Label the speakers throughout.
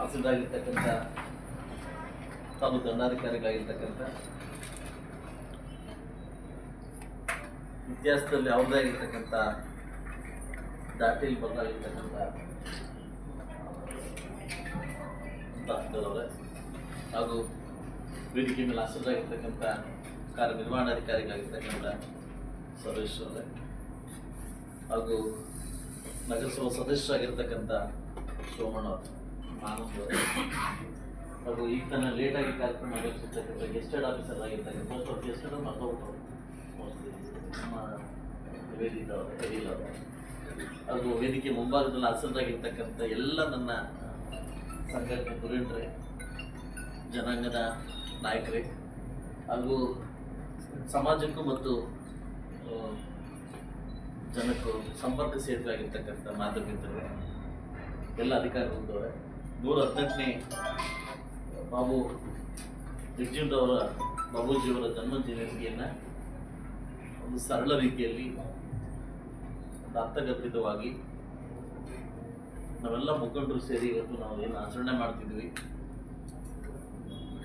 Speaker 1: ತಹಸೀಲ್ದಾರಾಗಿರ್ತಕ್ಕಂಥ ತಾಲೂಕು ದಂಡಾಧಿಕಾರಿಗಳಾಗಿರ್ತಕ್ಕಂಥ ಇತಿಹಾಸದಲ್ಲಿ ಅವ್ರದೇ ಆಗಿರ್ತಕ್ಕಂಥ ದಾಖಲೆ ಬದಲಾಗಿರ್ತಕ್ಕಂಥ ತಹಸೀಲ್ದಾರವರೇ ಹಾಗೂ ವೇದಿಕೆ ಮೇಲೆ ಆಸೀನರಾಗಿರ್ತಕ್ಕಂಥ ಕಾರ್ಯನಿರ್ವಹಣಾಧಿಕಾರಿಗಳಾಗಿರ್ತಕ್ಕಂಥ ಸರೇಶ್ ಅವರೇ ಹಾಗೂ ನಗರಸಭಾ ಸದಸ್ಯರಾಗಿರ್ತಕ್ಕಂಥ ಸೋಮಣ್ಣ ಆನಂದ್ ಅವರೇ ಹಾಗೂ ಈಗ ತಾನೇ ಲೇಟಾಗಿ ಕಾರ್ಯಕ್ರಮ ನಡೆಸಿರ್ತಕ್ಕಂಥ ಗೆಸ್ಟೆಡ್ ಆಫೀಸರ್ ಆಗಿರ್ತಕ್ಕಂಥ ಮೋಸ್ಟ್ ಆಫ್ ಗೆಸ್ಟೆಡ್ ಮರ್ತೋಗ್ತಾರೆ ಮೋಸ್ಟ್ಲಿ ನಮ್ಮ ನಿವೇದಿತ ಅವರೇ ಅಡಿಲ್ ಅವರೇ ಹಾಗೂ ವೇದಿಕೆ ಮುಂಭಾಗದಲ್ಲಿ ಆಸೀನರಾಗಿರ್ತಕ್ಕಂಥ ಎಲ್ಲ ನನ್ನ ಸಂಘಟನೆ ಧುರೀಣರೇ ಜನಾಂಗದ ನಾಯಕರೇ ಹಾಗೂ ಸಮಾಜಕ್ಕೂ ಮತ್ತು ಜನಕ್ಕೂ ಸಂಪರ್ಕ ಸೇತುವೆ ಆಗಿರ್ತಕ್ಕಂಥ ಮಾಧ್ಯಮಿತರೇ ಎಲ್ಲ ಅಧಿಕಾರಿಗಳಿದ್ದವರೇ 118ನೇ ಬಾಬು ಜಗಜೀವನರಾವ್ ಬಾಬೂಜಿಯವರ ಜನ್ಮ ಜಯಂತಿಯನ್ನು ಒಂದು ಸರಳ ರೀತಿಯಲ್ಲಿ ಒಂದು ಅರ್ಥಗರ್ಭಿತವಾಗಿ ನಾವೆಲ್ಲ ಮುಖಂಡರು ಸೇರಿ ಇವತ್ತು ನಾವು ಏನು ಆಚರಣೆ ಮಾಡ್ತಿದ್ವಿ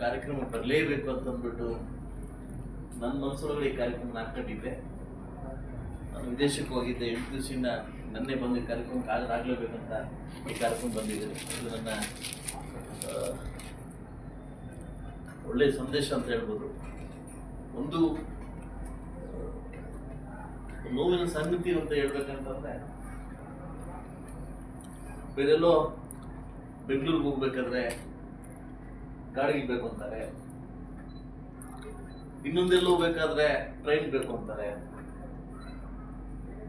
Speaker 1: ಕಾರ್ಯಕ್ರಮ ಬರಲೇಬೇಕು ಅಂತಂದ್ಬಿಟ್ಟು ನನ್ನ ಮನಸ್ಸೊಳಗಡೆ ಈ ಕಾರ್ಯಕ್ರಮ ಹಾಕೊಂಡಿದ್ದೆ. ನಾನು ವಿದೇಶಕ್ಕೆ ಹೋಗಿದ್ದೆ 8 ದಿವಸದಿಂದ ನನ್ನೇ ಬಂದು ಈ ಕಾರ್ಯಕ್ರಮಕ್ಕೆ ಹಾಜರಾಗಲೇಬೇಕಂತ ಈ ಕಾರ್ಯಕ್ರಮ ಬಂದಿದ್ದೀನಿ. ಇದು ನನ್ನ ಒಳ್ಳೆಯ ಸಂದೇಶ ಅಂತ ಹೇಳ್ಬೋದು. ಒಂದು ನೋವಿನ ಸಂಗತಿ ಅಂತ ಹೇಳ್ಬೇಕಂತಂದ್ರೆ ಬೇರೆಲ್ಲೋ ಬೆಂಗಳೂರಿಗೆ ಹೋಗ್ಬೇಕಾದ್ರೆ ಗಾಡಿಗೆ ಬೇಕು ಅಂತಾರೆ, ಇನ್ನೊಂದೆಲ್ಲೋ ಹೋಗ್ಬೇಕಾದ್ರೆ ಟ್ರೈನ್ ಬೇಕು ಅಂತಾರೆ,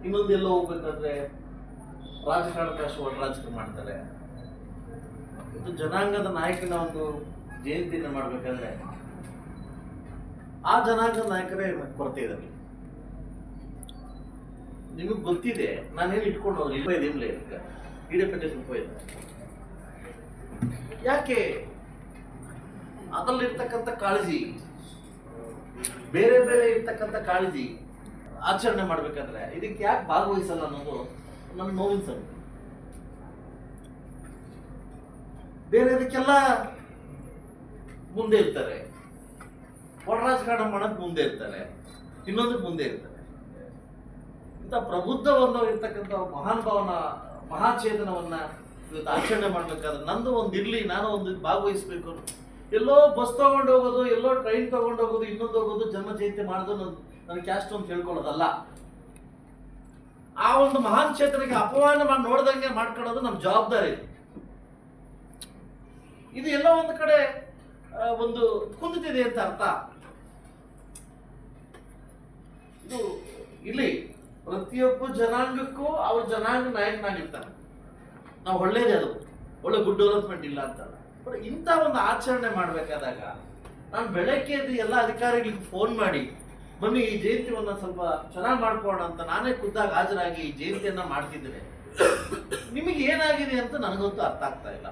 Speaker 1: ಇನ್ನೊಂದೆಲ್ಲೋ ಹೋಗ್ಬೇಕಾದ್ರೆ ರಾಜಕಾರಣಕ್ಕೆ ರಾಜಕೀಯ ಮಾಡ್ತಾರೆ. ಇದು ಜನಾಂಗದ ನಾಯಕನ ಒಂದು ಜಯಂತಿನ ಮಾಡ್ಬೇಕಾದ್ರೆ ಆ ಜನಾಂಗದ ನಾಯಕರೇ ಕೊರತೆ ಇದ್ದಾರೆ. ನಿಮಗೆ ಗೊತ್ತಿದೆ, ನಾನೇನು ಇಟ್ಕೊಂಡು ಹೋಗಿ ಇಲ್ಲೇ ಇಡಪಟ್ಟೆ ಸ್ವಲ್ಪ ಇದೆ. ಯಾಕೆ ಅದರಲ್ಲಿರ್ತಕ್ಕಂಥ ಕಾಳಜಿ ಬೇರೆ ಬೇರೆ ಇರ್ತಕ್ಕಂಥ ಕಾಳಜಿ ಆಚರಣೆ ಮಾಡ್ಬೇಕಾದ್ರೆ ಇದಕ್ಕೆ ಯಾಕೆ ಭಾಗವಹಿಸಲ್ಲ ಅನ್ನೋದು ನನ್ನ ನೋವಿನ ಸಂಗತಿ. ಬೇರೆ ಅದಕ್ಕೆಲ್ಲ ಮುಂದೆ ಇರ್ತಾರೆ, ಒಳ ರಾಜಕಾರಣ ಮಾಡೋದು ಮುಂದೆ ಇರ್ತಾರೆ, ಇನ್ನೊಂದಕ್ಕೆ ಮುಂದೆ ಇರ್ತಾರೆ. ಇಂಥ ಪ್ರಬುದ್ಧವನ್ನು ಇರ್ತಕ್ಕಂಥ ಮಹಾನುಭಾವನ ಮಹಾಚೇತನವನ್ನ ಇವತ್ತು ಆಚರಣೆ ಮಾಡ್ಬೇಕಾದ್ರೆ ನಂದು ಒಂದು ಇರ್ಲಿ, ನಾನು ಒಂದು ಭಾಗವಹಿಸ್ಬೇಕು. ಎಲ್ಲೋ ಬಸ್ ತಗೊಂಡು ಹೋಗೋದು, ಎಲ್ಲೋ ಟ್ರೈನ್ ತಗೊಂಡು ಹೋಗೋದು, ಇನ್ನೊಂದು ಹೋಗೋದು, ಜನ್ಮ ಜಯಂತಿ ಮಾಡೋದು ನನ್ನ ಕ್ಯಾಸ್ಟ್ ಅಂತ ಹೇಳ್ಕೊಳ್ಳೋದಲ್ಲ. ಆ ಒಂದು ಮಹಾನ್ ಚೇತನಿಗೆ ಅಪಮಾನ ಮಾಡಿ ನೋಡ್ದಂಗೆ ಮಾಡ್ಕೊಳ್ಳೋದು ನಮ್ಮ ಜವಾಬ್ದಾರಿ. ಇದು ಎಲ್ಲ ಒಂದು ಕಡೆ ಒಂದು ಕುಂದಿತಿದೆ ಅಂತ ಅರ್ಥ. ಇದು ಇಲ್ಲಿ ಪ್ರತಿಯೊಬ್ಬ ಜನಾಂಗಕ್ಕೂ ಅವ್ರ ಜನಾಂಗ ನಾಯಕನಾಗಿರ್ತಾನೆ. ನಾವು ಒಳ್ಳೇದೇ, ಅದು ಒಳ್ಳೆ ಗುಡ್ ಡೆವಲಪ್ಮೆಂಟ್ ಇಲ್ಲ ಅಂತ. ಬಟ್ ಇಂಥ ಒಂದು ಆಚರಣೆ ಮಾಡಬೇಕಾದಾಗ ನಾನು ಬೆಳಗ್ಗೆ ಎಲ್ಲ ಅಧಿಕಾರಿಗಳಿಗೆ ಫೋನ್ ಮಾಡಿ ಬನ್ನಿ ಈ ಜಯಂತಿಯನ್ನ ಸ್ವಲ್ಪ ಚೆನ್ನಾಗಿ ಮಾಡ್ಕೋಣ ಅಂತ ನಾನೇ ಖುದ್ದಾಗಿ ಹಾಜರಾಗಿ ಈ ಜಯಂತಿಯನ್ನ ಮಾಡ್ತಿದ್ದೇನೆ. ನಿಮಗೆ ಏನಾಗಿದೆ ಅಂತ ನನಗಂತೂ ಅರ್ಥ ಆಗ್ತಾ ಇಲ್ಲ.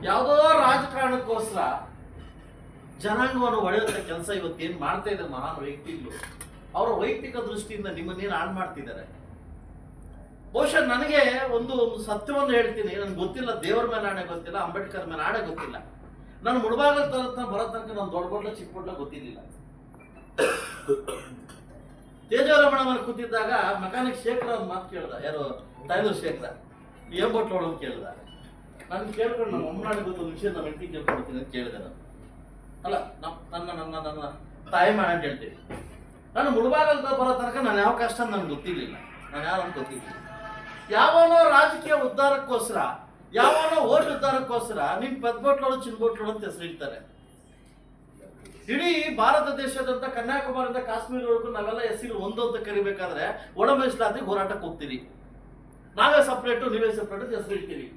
Speaker 1: ಯಾವುದೋ ರಾಜಕಾರಣಕ್ಕೋಸ್ಕರ ಜನಾಂಗವನ್ನು ಒಡೆಯುವಂಥ ಕೆಲಸ ಇವತ್ತೇನು ಮಾಡ್ತಾ ಇದ್ದಾರೆ ಮಹಾನ್ ವ್ಯಕ್ತಿಗಳು. ಅವರ ವೈಯಕ್ತಿಕ ದೃಷ್ಟಿಯಿಂದ ನಿಮ್ಮನ್ನೇನು ಹಾಳು ಮಾಡ್ತಿದ್ದಾರೆ. ಬಹುಶಃ ನನಗೆ ಒಂದು ಸತ್ಯವನ್ನು ಹೇಳ್ತೀನಿ, ನನ್ಗೆ ಗೊತ್ತಿಲ್ಲ, ದೇವರ ಮೇಲೆ ಆಣೆ ಗೊತ್ತಿಲ್ಲ, ಅಂಬೇಡ್ಕರ್ ಮೇಲೆ ಆಣೆ ಗೊತ್ತಿಲ್ಲ. ನಾನು ಮುಳಬಾಗಲ್ ಬರೋ ತನಕ ನಾನು ದೊಡ್ಡ ಚಿಕ್ಕ ಗೊತ್ತಿರಲಿಲ್ಲ. ತೇಜವರಮಣ ಮೇಲೆ ಕೂತಿದ್ದಾಗ ಮೆಕ್ಯಾನಿಕ್ ಶೇಖರ ಒಂದು ಮಾತು ಕೇಳ್ದ, ಯಾರು ಟೈಲರ್ ಶೇಖರ, ಏನ್ ಬಟ್ಲು ಅಂತ ಕೇಳ್ದ. ನಾನು ಕೇಳ್ಕೊಂಡು ನಮ್ಮ ಅಮ್ಮನಾಡಿ ಗೊತ್ತೊಂದು ವಿಷಯ ನಮ್ಮ ಹೆಂಡತಿ ಕೇಳ್ಕೊಡ್ತೀನಿ ಅಂತ ಕೇಳಿದೆ. ನಾನು ಅಲ್ಲ ನನ್ನ ತಾಯಿ ಮಾಡ ಅಂತ ಹೇಳ್ತೀನಿ. ನಾನು ಮುಳಬಾಗಲ್ ಬರೋ ತನಕ ನಾನು ಯಾವ ಕಷ್ಟ ನನ್ಗೆ ಗೊತ್ತಿರಲಿಲ್ಲ, ನಾನು ಯಾರು ಅಂತ ಗೊತ್ತಿರಲಿಲ್ಲ. ಯಾವನೋ ರಾಜಕೀಯ ಉದ್ಧಾರಕ್ಕೋಸ್ಕರ, ಯಾವನೋ ಓಟ್ ಉದ್ಧಾರಕ್ಕೋಸ್ಕರ ನಿಮ್ ಪೆದ್ಬೋಟ್ಲೋಳು ಚಿನ್ಬೋಟ್ಲೋಳು ಅಂತ ಹೆಸರಿಡ್ತಾರೆ. ಇಡೀ ಭಾರತ ದೇಶದಂತ ಕನ್ಯಾಕುಮಾರಿಯಿಂದ ಕಾಶ್ಮೀರವರೆಗೂ ನಾವೆಲ್ಲ ಹೆಸರು ಒಂದು ಅಂತ ಕರಿಬೇಕಾದ್ರೆ ಒಳ ಮೀಸಲಾತಿಗೆ ಹೋರಾಟಕ್ಕೆ ಹೋಗ್ತೀರಿ. ನಾವೇ ಸಪ್ರೇಟು, ನೀವೇ ಸಪ್ರೇಟ್ ಹೆಸರು ಇಡ್ತೀರಿ.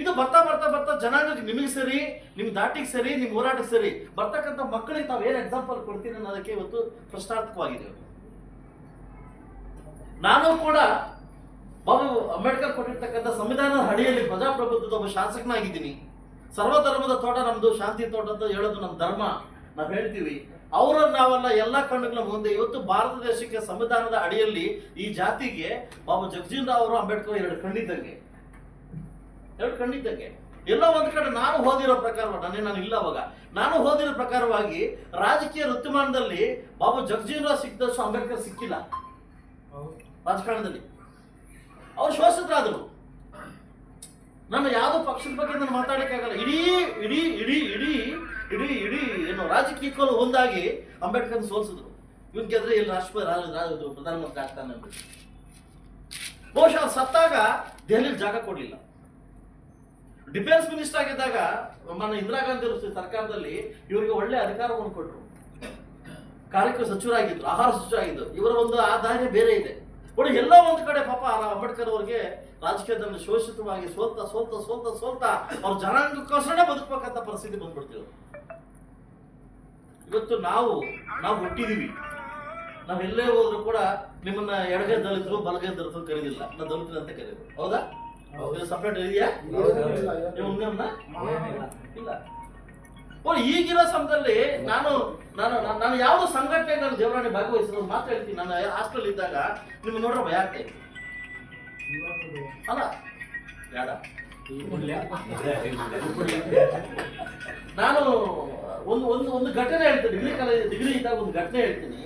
Speaker 1: ಇದು ಬರ್ತಾ ಬರ್ತಾ ಬರ್ತಾ ಜನಾಂಗಕ್ಕೆ ನಿಮಗೆ ಸರಿ, ನಿಮ್ ದಾಟಿಗೆ ಸರಿ, ನಿಮ್ ಹೋರಾಟಕ್ಕೆ ಸರಿ ಬರ್ತಕ್ಕಂಥ ಮಕ್ಕಳಿಗೆ ತಾವೇನು ಎಕ್ಸಾಂಪಲ್ ಕೊಡ್ತೀನಿ ಅನ್ನೋದಕ್ಕೆ ಇವತ್ತು ಪ್ರಶ್ನಾರ್ಥಕವಾಗಿದೆ. ನಾನು ಕೂಡ ಬಾಬು ಅಂಬೇಡ್ಕರ್ ಕೊಟ್ಟಿರ್ತಕ್ಕಂಥ ಸಂವಿಧಾನದ ಅಡಿಯಲ್ಲಿ ಪ್ರಜಾಪ್ರಭುತ್ವದ ಒಬ್ಬ ಶಾಸಕನಾಗಿದ್ದೀನಿ. ಸರ್ವಧರ್ಮದ ತೋಟ ನಮ್ದು, ಶಾಂತಿ ತೋಟ ಅಂತ ಹೇಳೋದು ನಮ್ಮ ಧರ್ಮ, ನಾವು ಹೇಳ್ತೀವಿ. ಅವರನ್ನು ನಾವೆಲ್ಲ ಎಲ್ಲ ಕಣ್ಣುಗಳ ಮುಂದೆ ಇವತ್ತು ಭಾರತ ದೇಶಕ್ಕೆ ಸಂವಿಧಾನದ ಅಡಿಯಲ್ಲಿ ಈ ಜಾತಿಗೆ ಬಾಬು ಜಗಜೀವನರಾವ್ ಅವರು, ಅಂಬೇಡ್ಕರ್ ಎರಡು ಕಣ್ಣಿದ್ದಂಗೆ. ಎರಡು ಖಂಡಿತಕ್ಕೆ. ಎಲ್ಲೋ ಒಂದ್ ಕಡೆ ನಾನು ಓದಿರೋ ಪ್ರಕಾರವಾಗಿ ನಾನು ಇಲ್ಲ ಅವಾಗ ನಾನು ಓದಿರೋ ಪ್ರಕಾರವಾಗಿ ರಾಜಕೀಯ ಋತುಮಾನದಲ್ಲಿ ಬಾಬು ಜಗಜೀವನರಾವ್ ಸಿಕ್ಕಿದಷ್ಟು ಅಂಬೇಡ್ಕರ್ ಸಿಕ್ಕಿಲ್ಲ ರಾಜಕಾರಣದಲ್ಲಿ. ಅವ್ರು ಶೋಷಿತರಾದರು. ನಾನು ಯಾವುದೋ ಪಕ್ಷದ ಬಗ್ಗೆ ನಾನು ಮಾತಾಡಕ್ಕಾಗಲ್ಲ. ಇಡೀ ಇಡೀ ಇಡೀ ಇಡೀ ಇಡೀ ಇಡೀ ಏನು ರಾಜಕೀಯಕ್ಕೂ ಒಂದಾಗಿ ಅಂಬೇಡ್ಕರ್ ಸೋಲಿಸಿದ್ರು. ಇವನ್ ಗೆದ್ರೆ ಇಲ್ಲಿ ಪ್ರಧಾನಮಂತ್ರಿ ಆಗ್ತಾನೆ ಅಂತ. ಬಹುಶಃ ಸತ್ತಾಗ ದೆಹಲಿಗೆ ಜಾಗ ಕೊಡ್ಲಿಲ್ಲ. ಡಿಫೆನ್ಸ್ ಮಿನಿಸ್ಟರ್ ಆಗಿದ್ದಾಗ మన ಇಂದಿರಾ ಗಾಂಧಿ ಸರ್ಕಾರದಲ್ಲಿ ಇವರಿಗೆ ಒಳ್ಳೆ ಅಧಿಕಾರವನ್ನು ಕೊಟ್ಟರು. ಕಾರ್ಮಿಕ ಸಚಿವರಾಗಿದ್ರು, ಆಹಾರ ಸಚಿವರಾಗಿದ್ರು. ಇವರ ಒಂದು ಆದಾಯ ಬೇರೆ ಇದೆ. ನೋಡಿ ಎಲ್ಲೋ ಒಂದು ಕಡೆ ಪಾಪ ಅಂಬೇಡ್ಕರ್ ಅವರಿಗೆ ರಾಜಕೀಯದಲ್ಲಿ ಶೋಷಿತವಾಗಿ ಸೋಲ್ತಾ ಸೋಲ್ತಾ ಸೋಲ್ತಾ ಸೋಲ್ತಾ ಅವ್ರ ಜನಾಂಗಕ್ಕೋಸ್ಕರ ಬದುಕಬೇಕಂತ ಪರಿಸ್ಥಿತಿ ಬಂದ್ಬಿಡ್ತೀವಿ. ಇವತ್ತು ನಾವು ಹುಟ್ಟಿದೀವಿ. ನಾವೆಲ್ಲೇ ಹೋದ್ರು ಕೂಡ ನಿಮ್ಮನ್ನ ಎಡಗೈ ದಲಿತರು ಬಲಗೈ ದಲಿತರು ಕರೀದಿಲ್ಲ, ನಾವು ದಲಿತರು ಅಂತ ಕರೀದು. ಹೌದಾ? ಸಪರೇಟ್ ಇದೆಯಾ? ಇಲ್ಲ. ಈಗಿರೋ ಸಮಯದಲ್ಲಿ ನಾನು ಯಾವ್ದು ಸಂಘಟನೆ ನಾನು ದೇವರಾಣಿ ಭಾಗವಹಿಸಿರೋ ಮಾತು ಹೇಳ್ತೀನಿ. ನಾನು ಹಾಸ್ಟೆಲ್ ಇದ್ದಾಗ ನಿಮ್ಗೆ ನೋಡ್ರೆ ಭಯ ಆಗ್ತಾ ಇತ್ತು ಅಲ್ಲ? ಬೇಡ, ನಾನು ಒಂದು ಘಟನೆ ಹೇಳ್ತೀನಿ. ಡಿಗ್ರಿ ಇದ್ದಾಗ ಒಂದು ಘಟನೆ ಹೇಳ್ತೀನಿ.